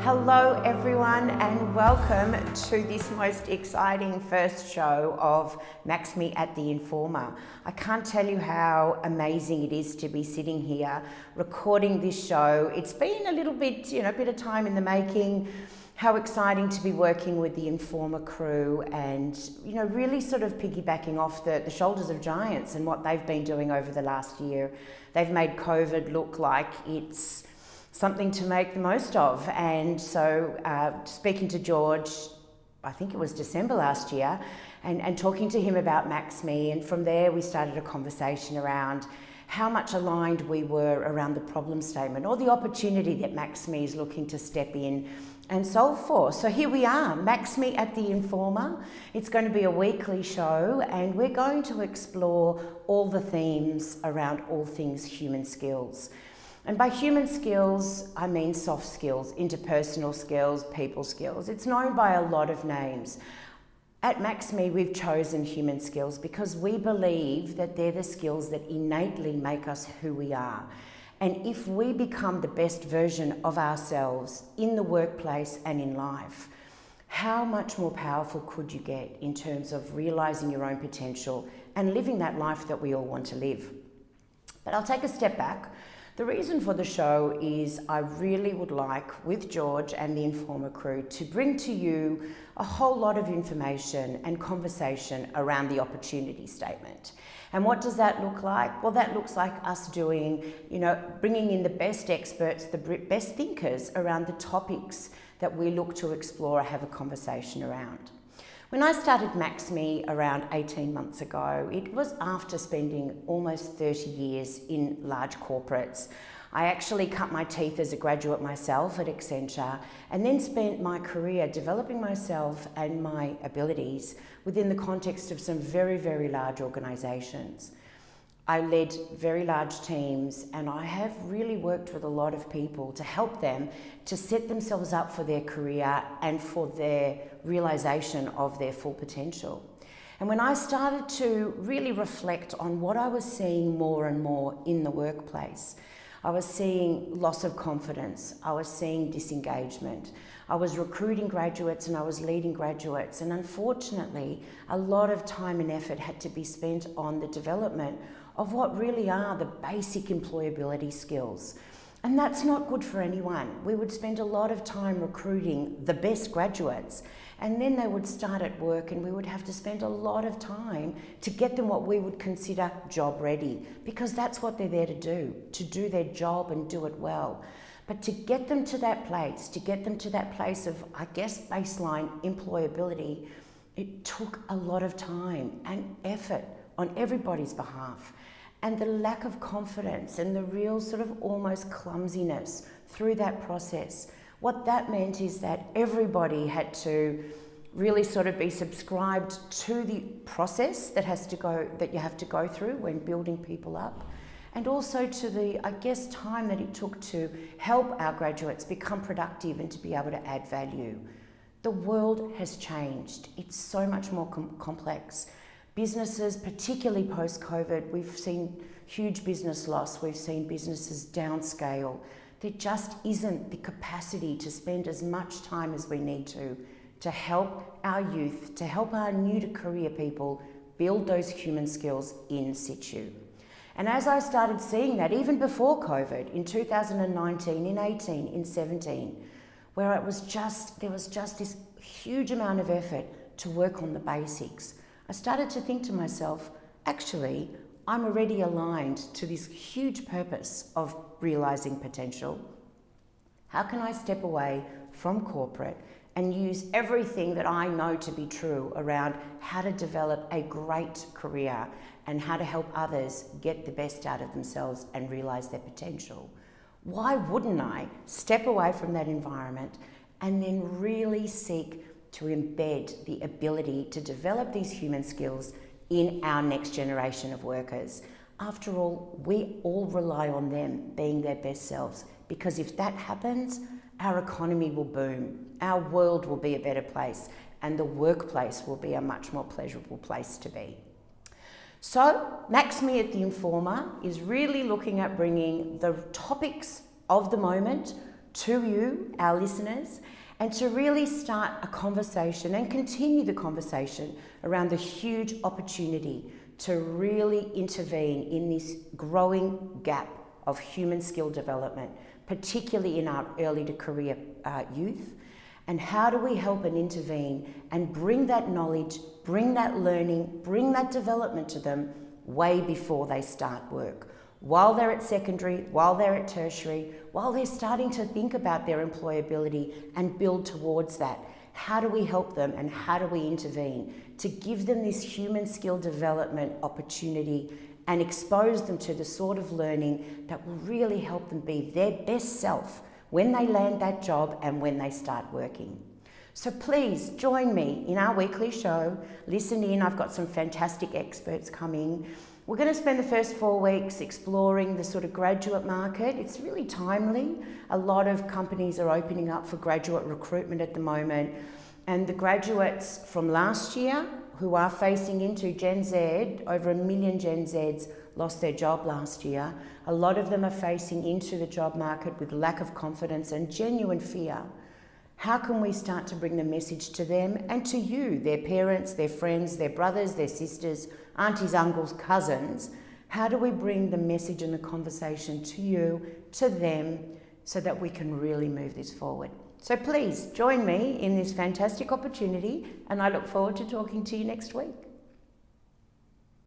Hello everyone and welcome to this most exciting first show of MaxMe at TheInformer. I can't tell you how amazing it is to be sitting here recording this show. It's been a little bit, a bit of time in the making. How exciting to be working with the Informer crew and, really sort of piggybacking off the shoulders of giants and what they've been doing over the last year. They've made COVID look like it's something to make the most of. And so speaking to George, I think it was December last year, and talking to him about MaxMe, and from there we started a conversation around how much aligned we were around the problem statement or the opportunity that MaxMe is looking to step in and solve for. So here we are, MaxMe at TheInformer. It's going to be a weekly show and we're going to explore all the themes around all things human skills. And by human skills, I mean soft skills, interpersonal skills, people skills. It's known by a lot of names. At MaxMe, we've chosen human skills because we believe that they're the skills that innately make us who we are. And if we become the best version of ourselves in the workplace and in life, how much more powerful could you get in terms of realizing your own potential and living that life that we all want to live? But I'll take a step back. The reason for the show is I really would like, with George and the Informer crew, to bring to you a whole lot of information and conversation around the opportunity statement. And what does that look like? Well, that looks like us doing, bringing in the best experts, the best thinkers around the topics that we look to explore or have a conversation around. When I started MaxMe around 18 months ago, it was after spending almost 30 years in large corporates. I actually cut my teeth as a graduate myself at Accenture and then spent my career developing myself and my abilities within the context of some very, very large organisations. I led very large teams and I have really worked with a lot of people to help them to set themselves up for their career and for their realisation of their full potential. And when I started to really reflect on what I was seeing more and more in the workplace, I was seeing loss of confidence, I was seeing disengagement, I was recruiting graduates and I was leading graduates, and unfortunately a lot of time and effort had to be spent on the development of what really are the basic employability skills. And that's not good for anyone. We would spend a lot of time recruiting the best graduates, and then they would start at work and we would have to spend a lot of time to get them what we would consider job ready, because that's what they're there to do their job and do it well. But to get them to that place, of, I guess, baseline employability, it took a lot of time and effort on everybody's behalf. And the lack of confidence and the real sort of almost clumsiness through that process, what that meant is that everybody had to really sort of be subscribed to the process that you have to go through when building people up, and also to the, I guess, time that it took to help our graduates become productive and to be able to add value. The world has changed. It's so much more complex. Businesses, particularly post-COVID, we've seen huge business loss. We've seen businesses downscale. There just isn't the capacity to spend as much time as we need to help our youth, to help our new to career people build those human skills in situ. And as I started seeing that, even before COVID, in 2019, in 18, in 17, where there was just this huge amount of effort to work on the basics, I started to think to myself, actually, I'm already aligned to this huge purpose of realising potential. How can I step away from corporate and use everything that I know to be true around how to develop a great career and how to help others get the best out of themselves and realise their potential? Why wouldn't I step away from that environment and then really seek to embed the ability to develop these human skills in our next generation of workers? After all, we all rely on them being their best selves, because if that happens, our economy will boom, our world will be a better place, and the workplace will be a much more pleasurable place to be. So, MaxMe at TheInformer is really looking at bringing the topics of the moment to you, our listeners, and to really start a conversation and continue the conversation around the huge opportunity to really intervene in this growing gap of human skill development, particularly in our early to career youth. And how do we help and intervene and bring that knowledge, bring that learning, bring that development to them way before they start work, while they're at secondary, while they're at tertiary, while they're starting to think about their employability and build towards that. How do we help them and how do we intervene to give them this human skill development opportunity and expose them to the sort of learning that will really help them be their best self when they land that job and when they start working? So please join me in our weekly show. Listen in, I've got some fantastic experts coming. We're going to spend the first 4 weeks exploring the sort of graduate market. It's really timely. A lot of companies are opening up for graduate recruitment at the moment. And the graduates from last year who are facing into Gen Z, over 1 million Gen Zs lost their job last year. A lot of them are facing into the job market with lack of confidence and genuine fear. How can we start to bring the message to them and to you, their parents, their friends, their brothers, their sisters, aunties, uncles, cousins? How do we bring the message and the conversation to you, to them, so that we can really move this forward? So please join me in this fantastic opportunity, and I look forward to talking to you next week.